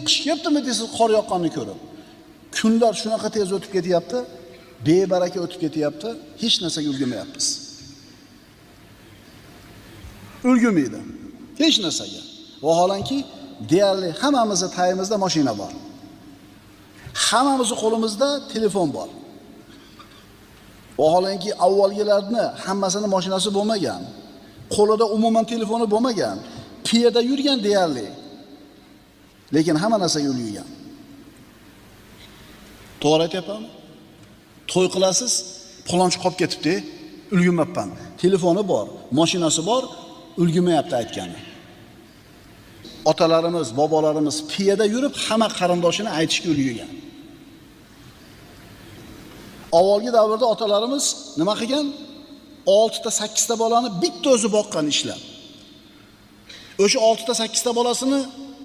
Qish kelibdimi deysiz, qor yoqqanini ko'rib. Kunlar shunaqa tez o'tib ketyapti, bebaraka o'tib ketyapti, hech narsaga ulgurmayapmiz. Ulgurmaydi. Hech narsaga. Vaholanki, deyarli hammamizning tayimizda mashina bor. Hammamizning qo'limizda telefon bor. Vaholanki, avvalgilarni hammasini mashinasi bo'lmagan. Qo'lida umuman telefoni bo'lmagan. Piyoda yurgan deyarli. Lekin hamma narsaga ulgurgan. To'g'ri aytyapmanmi? To'y qilasiz, palonchi qolib ketibdi, ulgurmabman. Telefoni bor, mashinasi bor, ulgurmayapti aytgani. Otalarimiz, bobolarimiz piyoda yurib hamma qarindoshini aytishga ulgurgan. Avvalgi davrda otalarimiz nima qilgan? 6 ta 8 ta bolani bitta o'zi boqqan ishlab. O'sha 6 ta 8 ta bolasini